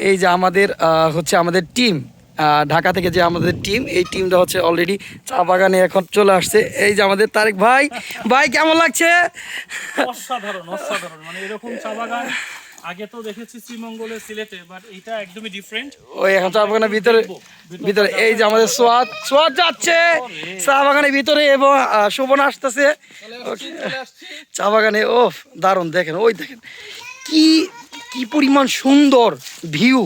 এই যে আমাদের হচ্ছে আমাদের টিম ঢাকা থেকে যে আমাদের টিম, এই টিমটা হচ্ছে অলরেডি চা বাগানে এখন চলে আসছে। এই যে আমাদের তারেক ভাই, ভাই কেমন লাগছে? অসাধারণ অসাধারণ, মানে এরকম চা বাগান আগে তো দেখেছি শ্রীমঙ্গলে, সিলেটে, বাট এটা একদমই ডিফারেন্ট। ওই এখন চা বাগানের ভিতরে ভিতরে এই যে আমাদের সোয়াদ সোয়াদ যাচ্ছে চা বাগানের ভিতরে এবং শোভন আসতেছে চা বাগানে। ও দারুণ, দেখেন ওই দেখেন কি কি পরিমাণ সুন্দর ভিউ,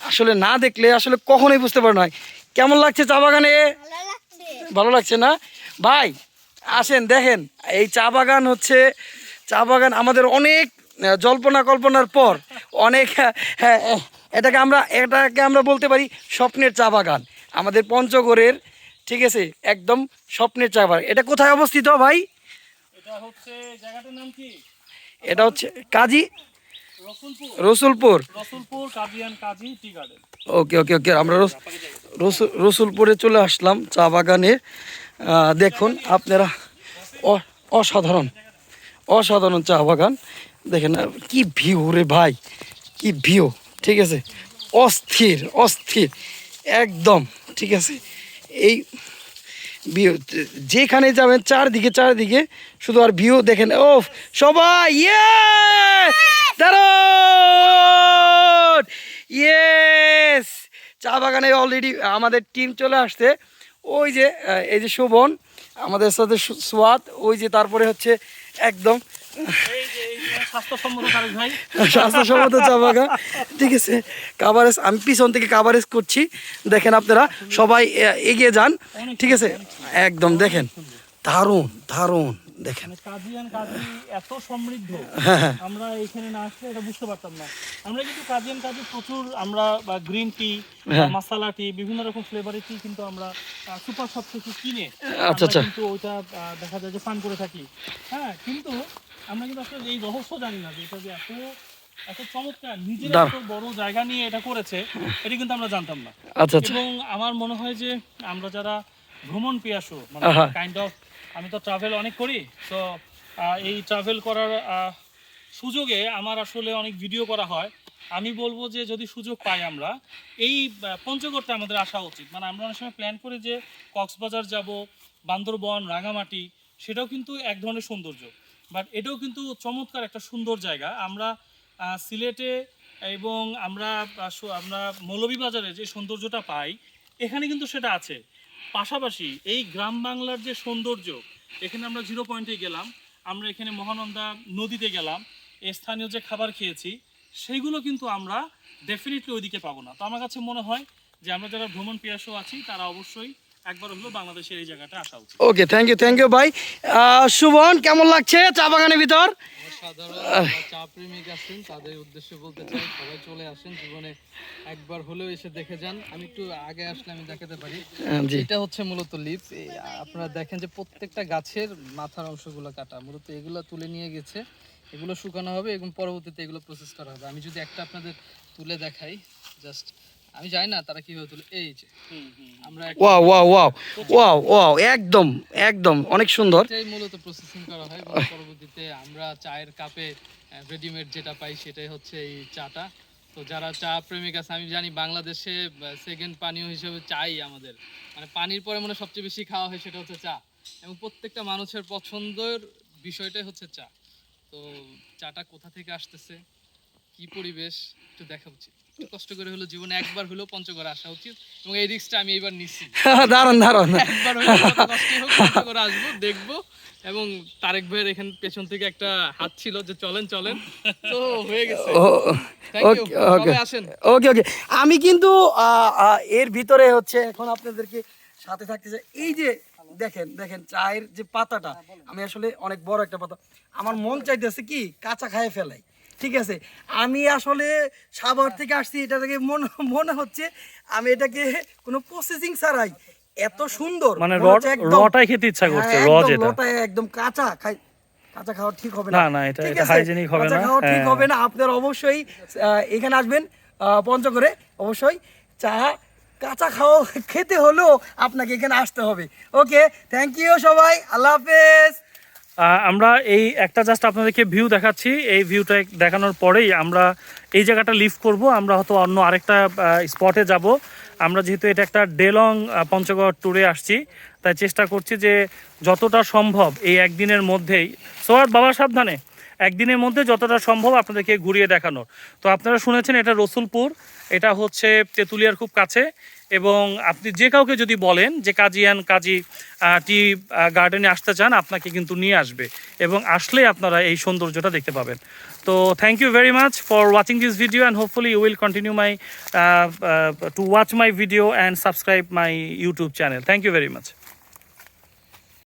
আসলে না দেখলে আসলে কখনোই বুঝতে পারে না। কেমন লাগছে চা বাগানে? ভালো লাগছে না ভাই? আসেন দেখেন, এই চা বাগান হচ্ছে চা বাগান আমাদের অনেক জল্পনা কল্পনার পর অনেক হ্যাঁ, এটাকে আমরা বলতে পারি স্বপ্নের চা বাগান আমাদের পঞ্চগড়ের। ঠিক আছে, একদম স্বপ্নের চা বাগান। এটা কোথায় অবস্থিত ভাই? এটা হচ্ছে জায়গাটার নাম কি? এটা হচ্ছে কাজী রসুলপুর। রসুলপুর রসুলপুর কাজিয়ান কাজী টি গার্ডেন। ওকে ওকে ওকে, আমরা রসুলপুরে চলে আসলাম চা বাগানে। দেখুন আপনারা, অসাধারণ অসাধারণ চা বাগান। দেখেন কি ভিউ রে ভাই, কি ভিউ। ঠিক আছে, অস্থির অস্থির একদম। ঠিক আছে, এই ভিউ যেখানে যাবেন চারদিকে চারদিকে শুধু আর ভিউ দেখেন। ও সবাই ইয়ে দারুন, ইয়েস, চা বাগানে অলরেডি আমাদের টিম চলে আসছে। ওই যে এই যে শোভন আমাদের সাথে, সোয়াদ, ওই যে তারপরে হচ্ছে একদম স্বাস্থ্যসম্মত চা বাগান। ঠিক আছে, কাভারেজ আমি পিছন থেকে কাভারেজ করছি, দেখেন আপনারা সবাই এগিয়ে যান। ঠিক আছে, একদম দেখেন দারুণ দারুণ দেখেন। কাজিয়ান কাজী এত সমৃদ্ধ, আমরা এখানে না আসলে এটা বুঝতে পারতাম না। আমরা কিন্তু কাজিয়ান কাজী প্রচুর আমরা গ্রিন টি, মশলা টি, বিভিন্ন রকম ফ্লেভারের টি কিন্তু আমরা সুপার শপ থেকে কিনে কিন্তু ওইটা দেখা যায় যে পান করে থাকি। হ্যাঁ, কিন্তু আমরা কিন্তু আসলে এই রহস্য জানি না যে এটা যে এত এত চমৎকার নিজেরা এত বড় জায়গা নিয়ে এটা করেছে, এটা কিন্তু আমরা জানতাম না। এবং আমার মনে হয় যে আমরা যারা ভ্রমণ পিয়াসু, মানে কাইন্ড অফ, আমি তো ট্রাভেল অনেক করি, তো এই ট্রাভেল করার সুযোগে আমার আসলে অনেক ভিডিও করা হয়। আমি বলবো যে যদি সুযোগ পাই আমরা এই পঞ্চগড়তে আমাদের আসা উচিত। মানে আমরা অনেক সময় প্ল্যান করি যে কক্সবাজার যাব, বান্দরবন, রাঙামাটি, সেটাও কিন্তু এক ধরনের সৌন্দর্য, বাট এটাও কিন্তু চমৎকার একটা সুন্দর জায়গা। আমরা সিলেটে এবং আমরা মৌলভীবাজারে যে সৌন্দর্যটা পাই, এখানে কিন্তু সেটা আছে। পাশাপাশি এই গ্রাম বাংলার যে সৌন্দর্য, এখানে আমরা জিরো পয়েন্টে গেলাম, আমরা এখানে মহানন্দা নদীতে গেলাম, স্থানীয় যে খাবার খেয়েছি, সেইগুলো কিন্তু আমরা ডেফিনেটলি ওইদিকে পাবো না। তো আমার কাছে মনে হয় যে আমরা যারা ভ্রমণ পিয়াসু আছি তারা অবশ্যই একবার হলো বাংলাদেশের এই জায়গাটা আসা উচিত। ওকে, থ্যাংক ইউ ভাই। শুভন কেমন লাগছে চা বাগানের ভিতর? চা প্রেমিক আছেন তাদের উদ্দেশ্যে বলতে চাই, সবাই চলে আসেন, জীবনে একবার হলেও এসে দেখে যান। আমি একটু আগে আসলে আমি দেখাতে পারি, এটা হচ্ছে মূলত লিপ। আপনারা দেখেন যে প্রত্যেকটা গাছের মাথার অংশগুলো কাটা, মূলত এগুলো তুলে নিয়ে গেছে, এগুলো শুকানো হবে এবং পরবর্তীতে এগুলো প্রসেস করা হবে। আমি যদি একটা আপনাদের তুলে দেখাই, জাস্ট আমি জানি না তারা কিভাবে তুলে, এই যে আমরা wow wow wow wow wow, একদম একদম অনেক সুন্দর। এটাই মূলত প্রসেসিং করা হয় এবং পরবর্তীতে আমরা চায়ের কাপে রেডিমেড যেটা পাই সেটাই হচ্ছে এই চাটা। তো যারা চা প্রেমিক আছে, আমি জানি বাংলাদেশে সেকেন্ড পানীয় হিসেবে চাই আমাদের, মানে পানির পরে মনে সবচেয়ে বেশি খাওয়া হয় সেটা হচ্ছে চা, এবং প্রত্যেকটা মানুষের পছন্দের বিষয়টাই হচ্ছে চা। তো চাটা কোথা থেকে আসতেছে, কি পরিবেশ, একটু দেখা উচিত। একটু কষ্ট করে হলো জীবনে একবার হলো পঞ্চগড়ে আসা উচিত, এবং এই রিস্কটা আমি এবার নিচ্ছি। দারুণ দারুণ, একবার হলো কষ্ট হোক পঞ্চগড়ে আসবো, দেখবো। এবং তারেক ভাইয়ের এখানে পেছন থেকে একটা হাত ছিল যে চলেন চলেন, তো হয়ে গেছে। ওকে ওকে, আমি কিন্তু এর ভিতরে হচ্ছে এখন আপনাদেরকে সাথে থাকতে চাই। এই যে দেখেন দেখেন চায়ের যে পাতাটা, আমি আসলে অনেক বড় একটা পাতা, আমার মন চাইতেছে কি কাঁচা খায় ফেলাই। ঠিক আছে, আমি আসলে সাভার থেকে আসছি, এটা থেকে মনে হচ্ছে আমি এটাকে কোনো প্রসেসিং ছাড়াই এত সুন্দর, মানে রটাই খেতে ইচ্ছা করছে, রটাই একদম কাঁচা কাঁচা খাওয়া ঠিক হবে না, না এটা হাইজেনিক হবে না, ঠিক হবে না। আপনারা অবশ্যই এখানে আসবেন পঞ্চগড়ে, অবশ্যই চা কাঁচা খেতে হলেও আপনাকে এখানে আসতে হবে। ওকে, থ্যাংক ইউ সবাই, আল্লাহ হাফেজ। আমরা এই একটা জাস্ট আপনাদেরকে ভিউ দেখাচ্ছি, এই ভিউটা দেখানোর পরেই আমরা এই জায়গাটা লিভ করব, আমরা হয়তো অন্য আরেকটা স্পটে যাব। আমরা যেহেতু এটা একটা ডেলং পঞ্চগড় ট্যুরে আসছি, তাই চেষ্টা করছি যে যতটা সম্ভব এই একদিনের মধ্যেই, সোয়াদ বাবা সাবধানে, একদিনের মধ্যে যতটা সম্ভব আপনাদেরকে ঘুরিয়ে দেখানোর। তো আপনারা শুনেছেন এটা রসুলপুর, এটা হচ্ছে তেঁতুলিয়ার খুব কাছে, এবং আপনি যে কাউকে যদি বলেন যে কাজী টি গার্ডেনে আসতে চান, আপনাকে কিন্তু নিয়ে আসবে, এবং আসলেই আপনারা এই সৌন্দর্যটা দেখতে পাবেন। তো thank you very much for watching this video, and hopefully you will continue my to watch my video and subscribe my YouTube channel. Thank you very much.